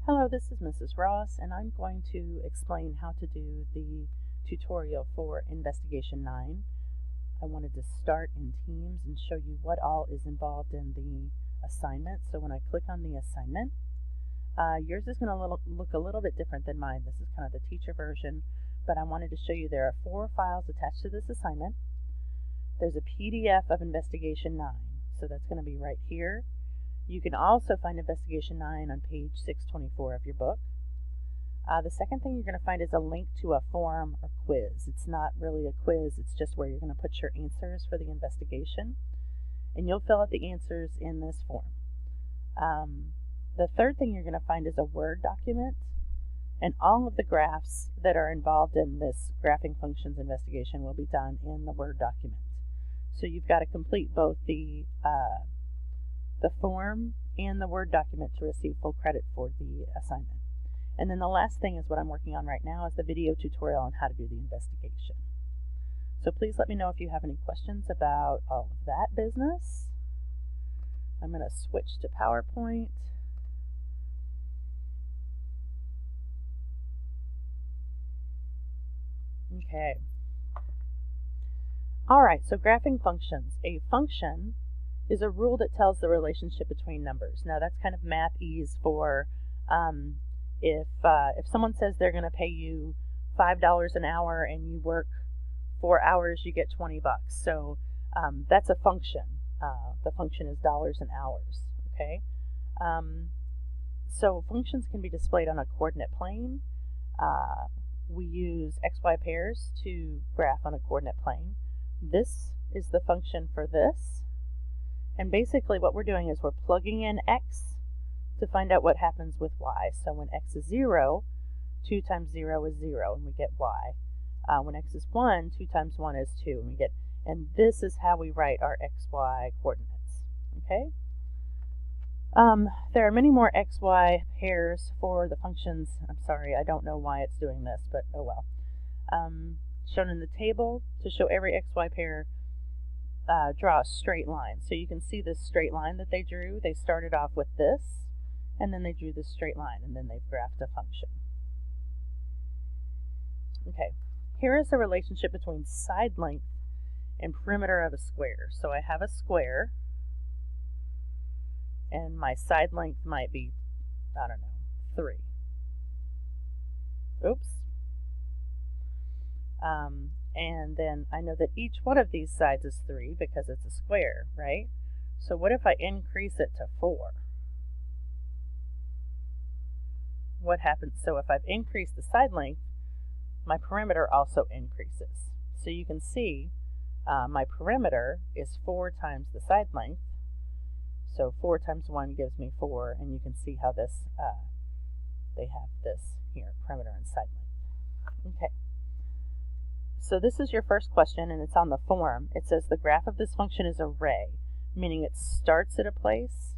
Hello, this is Mrs. Ross, and I'm going to explain how to do the tutorial for Investigation 9. I wanted to start in Teams and show you what all is involved in the assignment. So when I click on the assignment, yours is going to look a little bit different than mine. This is kind of the teacher version, but I wanted to show you there are 4 files attached to this assignment. There's a PDF of Investigation 9, so that's going to be right here. You can also find Investigation 9 on page 624 of your book. The second thing you're going to find is a link to a form or quiz. It's not really a quiz, it's just where you're going to put your answers for the investigation. And you'll fill out the answers in this form. The third thing you're going to find is a Word document. And all of the graphs that are involved in this graphing functions investigation will be done in the Word document. So you've got to complete both the form and the Word document to receive full credit for the assignment. And then the last thing is what I'm working on right now is the video tutorial on how to do the investigation. So please let me know if you have any questions about all of that business. I'm going to switch to PowerPoint. Okay. Alright, so graphing functions. A function is a rule that tells the relationship between numbers. Now that's kind of math-ese for if someone says they're going to pay you $5 an hour and you work 4 hours, you get $20. So that's a function. The function is dollars and hours. Okay. So functions can be displayed on a coordinate plane. We use XY pairs to graph on a coordinate plane. This is the function for this. And basically what we're doing is we're plugging in x to find out what happens with y. So when x is 0, 2 times 0 is 0, and we get y. When x is 1, 2 times 1 is 2, and we get, and this is how we write our xy coordinates. Okay? There are many more xy pairs for the functions. I'm sorry, I don't know why it's doing this, but oh well. Shown in the table, to show every xy pair, draw a straight line. So you can see this straight line that they drew. They started off with this, and then they drew this straight line, and then they've graphed a function. Okay, here is the relationship between side length and perimeter of a square. So I have a square, and my side length might be, I don't know, 3. Oops. And then I know that each one of these sides is 3 because it's a square, right? So what if I increase it to 4? What happens? So if I've increased the side length, my perimeter also increases. So you can see my perimeter is 4 times the side length. So 4 times 1 gives me 4, and you can see how this, they have this here, perimeter and side length. Okay. So this is your first question, and it's on the form. It says the graph of this function is a ray, meaning it starts at a place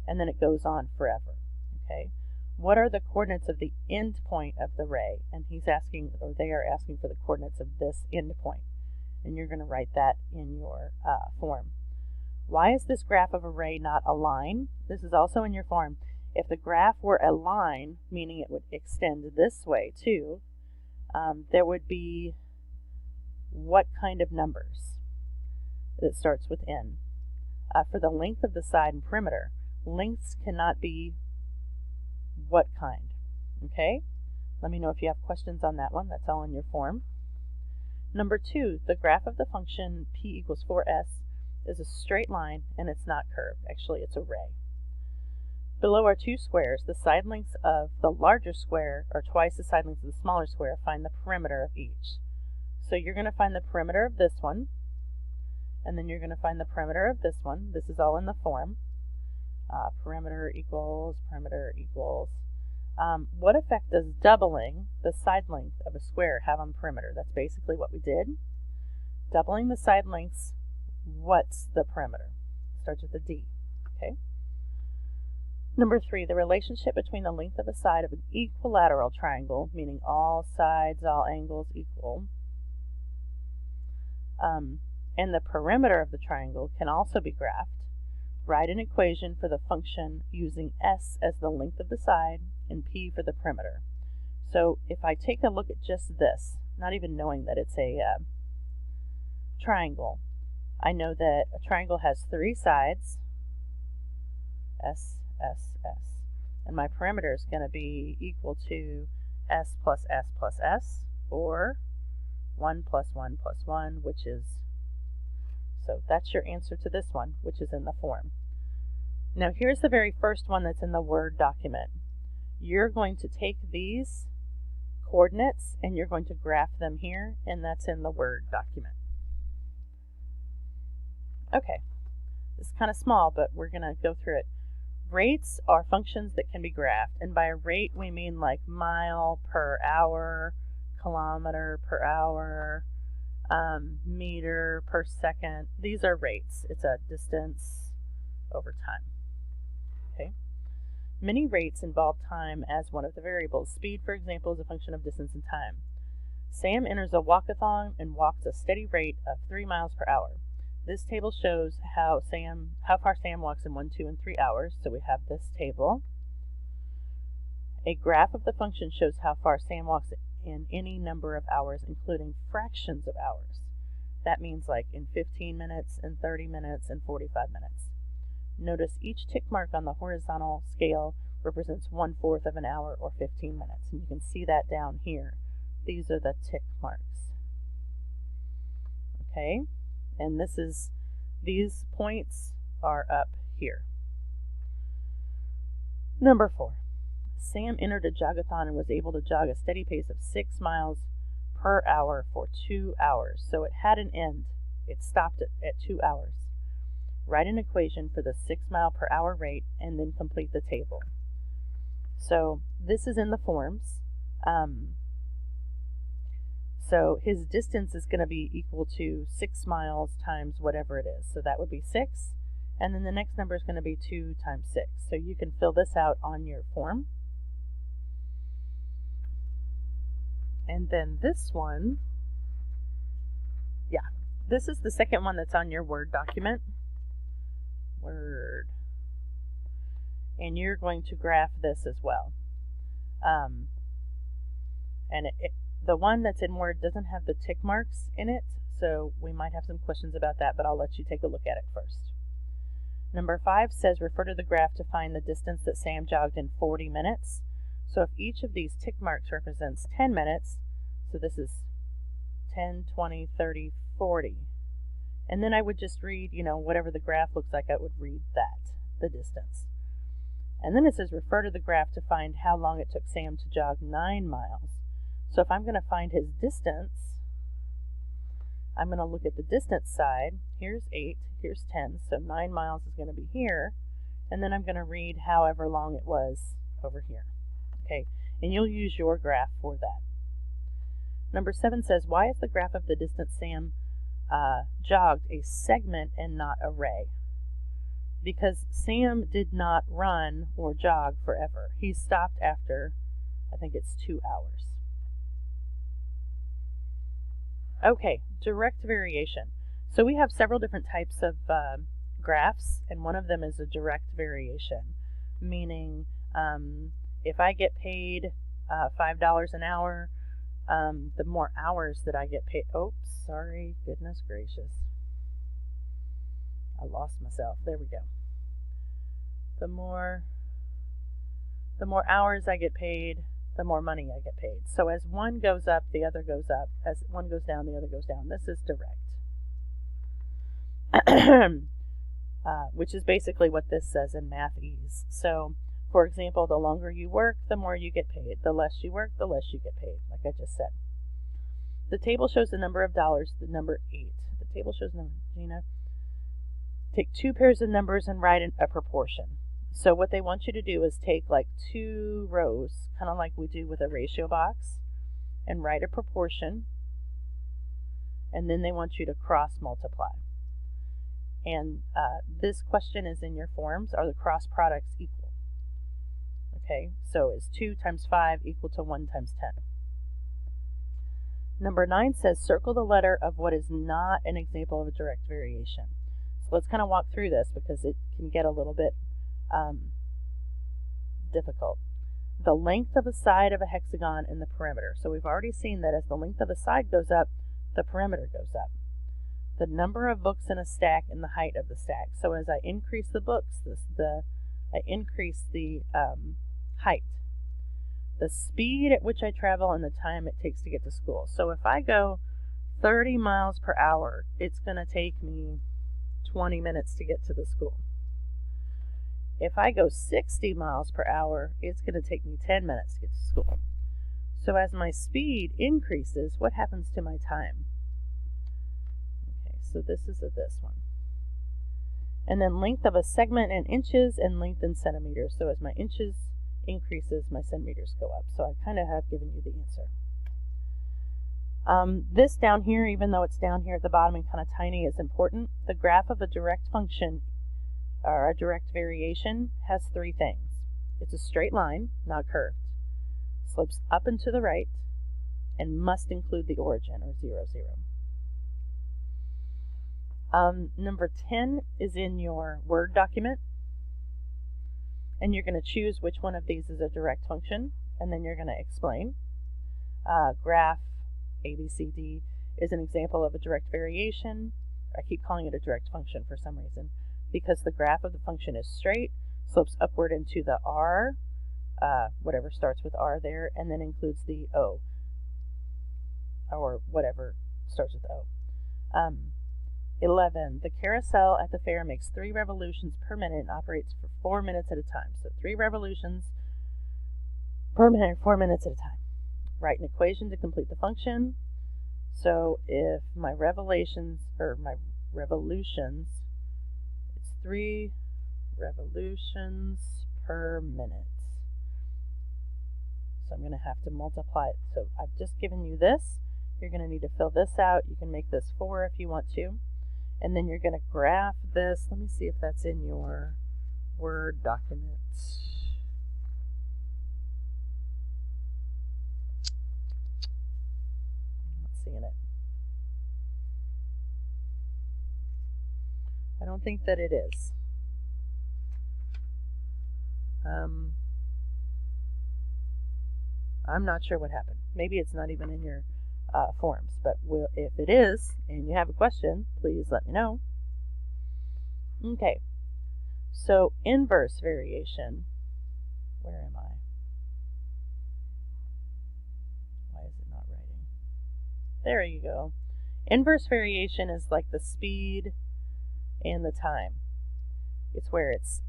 and then it goes on forever. Okay. What are the coordinates of the end point of the ray? And he's asking, or they are asking for the coordinates of this end point. And you're going to write that in your form. Why is this graph of a ray not a line? This is also in your form. If the graph were a line, meaning it would extend this way too, there would be what kind of numbers? It starts with n. For the length of the side and perimeter, lengths cannot be what kind? Okay? Let me know if you have questions on that one. That's all in your form. Number 2, the graph of the function p equals 4s is a straight line and it's not curved. Actually, it's a ray. Below are 2 squares. The side lengths of the larger square are twice the side lengths of the smaller square. Find the perimeter of each. So you're going to find the perimeter of this one, and then you're going to find the perimeter of this one. This is all in the form. Perimeter equals. What effect does doubling the side length of a square have on the perimeter? That's basically what we did. Doubling the side lengths, what's the perimeter? Starts with a D. Okay. Number 3, the relationship between the length of a side of an equilateral triangle, meaning all sides, all angles equal, and the perimeter of the triangle can also be graphed. Write an equation for the function using s as the length of the side and P for the perimeter. So if I take a look at just this, not even knowing that it's a triangle, I know that a triangle has 3 sides, S, S, S, and my perimeter is going to be equal to S plus S plus S, or 1 plus 1 plus 1, which is, so that's your answer to this one, which is in the form. Now here's the very first one that's in the Word document. You're going to take these coordinates and you're going to graph them here, and that's in the Word document. Okay, this is kind of small, but we're going to go through it. Rates are functions that can be graphed, and by a rate we mean like mile per hour, kilometer per hour, meter per second. These are rates. It's a distance over time. Okay. Many rates involve time as one of the variables. Speed, for example, is a function of distance and time. Sam enters a walkathon and walks a steady rate of 3 miles per hour. This table shows how far Sam walks in 1, 2, and 3 hours. So we have this table. A graph of the function shows how far Sam walks in any number of hours, including fractions of hours. That means like in 15 minutes, and 30 minutes, and 45 minutes. Notice each tick mark on the horizontal scale represents 1/4 of an hour or 15 minutes. And you can see that down here. These are the tick marks. Okay, and these points are up here. Number 4. Sam entered a jogathon and was able to jog a steady pace of 6 miles per hour for 2 hours. So it had an end. It stopped at 2 hours. Write an equation for the 6 mile per hour rate and then complete the table. So this is in the forms. So his distance is going to be equal to 6 miles times whatever it is. So that would be 6. And then the next number is going to be 2 times 6. So you can fill this out on your form. And then this one, yeah, this is the second one that's on your Word document. Word. And you're going to graph this as well. And the one that's in Word doesn't have the tick marks in it, so we might have some questions about that, but I'll let you take a look at it first. Number 5 says refer to the graph to find the distance that Sam jogged in 40 minutes. So if each of these tick marks represents 10 minutes, so this is 10, 20, 30, 40. And then I would just read, whatever the graph looks like, I would read that, the distance. And then it says refer to the graph to find how long it took Sam to jog 9 miles. So if I'm going to find his distance, I'm going to look at the distance side. Here's 8, here's 10, so 9 miles is going to be here. And then I'm going to read however long it was over here. Okay, and you'll use your graph for that. Number 7 says, why is the graph of the distance Sam jogged a segment and not a ray? Because Sam did not run or jog forever. He stopped after, I think it's 2 hours. Okay, direct variation. So we have several different types of graphs, and one of them is a direct variation, meaning if I get paid $5 an hour, the more hours that I get paid, oops, sorry, goodness gracious. I lost myself. There we go. The more hours I get paid, the more money I get paid. So as one goes up, the other goes up. As one goes down, the other goes down. This is direct. Which is basically what this says in Math-Ese. So, for example, the longer you work, the more you get paid. The less you work, the less you get paid, like I just said. The table shows the number of dollars, the number 8. The table shows number, Gina. Take 2 pairs of numbers and write a proportion. So what they want you to do is take like 2 rows, kind of like we do with a ratio box, and write a proportion, and then they want you to cross multiply. And this question is in your forms. Are the cross products equal? Okay, so is 2 times 5 equal to 1 times 10? Number 9 says circle the letter of what is not an example of a direct variation. So let's kind of walk through this because it can get a little bit difficult. the length of a side of a hexagon and the perimeter. So we've already seen that as the length of a side goes up, the perimeter goes up. The number of books in a stack and the height of the stack. So as I increase the books, I increase the height. The speed at which I travel and the time it takes to get to school. So if I go 30 miles per hour, it's going to take me 20 minutes to get to the school. If I go 60 miles per hour, it's going to take me 10 minutes to get to school. So as my speed increases, what happens to my time? Okay, so this is this one. And then length of a segment in inches and length in centimeters. So as my inches increases, my centimeters go up. So I kind of have given you the answer. This down here, even though it's down here at the bottom and kind of tiny, is important. The graph of a direct function or a direct variation has three things. It's a straight line, not curved, slopes up and to the right, and must include the origin, or 0, 0. Number 10 is in your Word document, and you're going to choose which one of these is a direct function, and then you're going to explain. Graph ABCD is an example of a direct variation. I keep calling it a direct function for some reason, because the graph of the function is straight, slopes upward into the R, whatever starts with R there, and then includes the O, or whatever starts with O. 11. The carousel at the fair makes 3 revolutions per minute and operates for 4 minutes at a time. So 3 revolutions per minute, 4 minutes at a time. Write an equation to complete the function. So if my revolutions, it's 3 revolutions per minute. So I'm going to have to multiply it. So I've just given you this. You're going to need to fill this out. You can make this 4 if you want to. And then you're going to graph this. Let me see if that's in your Word document. I'm not seeing it. I don't think that it is. I'm not sure what happened. Maybe it's not even in your forms, but if it is and you have a question, please let me know. Okay, so inverse variation. Where am I? Why is it not writing? There you go. Inverse variation is like the speed and the time. It's where it's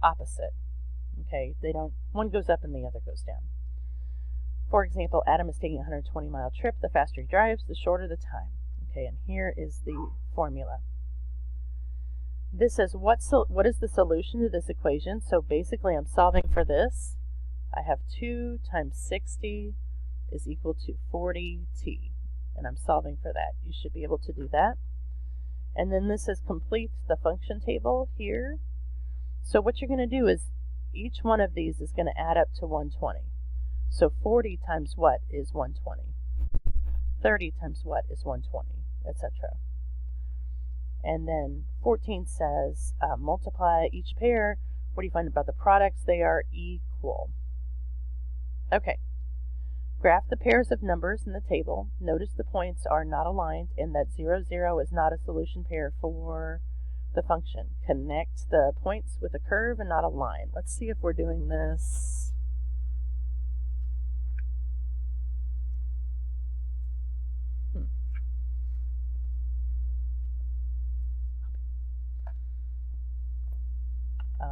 opposite. Okay, one goes up and the other goes down. For example, Adam is taking a 120-mile trip. The faster he drives, the shorter the time. Okay, and here is the formula. This says what is the solution to this equation? So basically I'm solving for this. I have 2 times 60 is equal to 40t, and I'm solving for that. You should be able to do that. And then this is complete the function table here. So what you're going to do is each one of these is going to add up to 120. So 40 times what is 120? 30 times what is 120, etc. And then 14 says multiply each pair. What do you find about the products? They are equal. Okay. Graph the pairs of numbers in the table. Notice the points are not aligned and that 0, 0 is not a solution pair for the function. Connect the points with a curve and not a line. Let's see if we're doing this.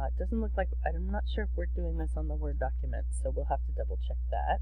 It doesn't look like, I'm not sure if we're doing this on the Word document, so we'll have to double check that.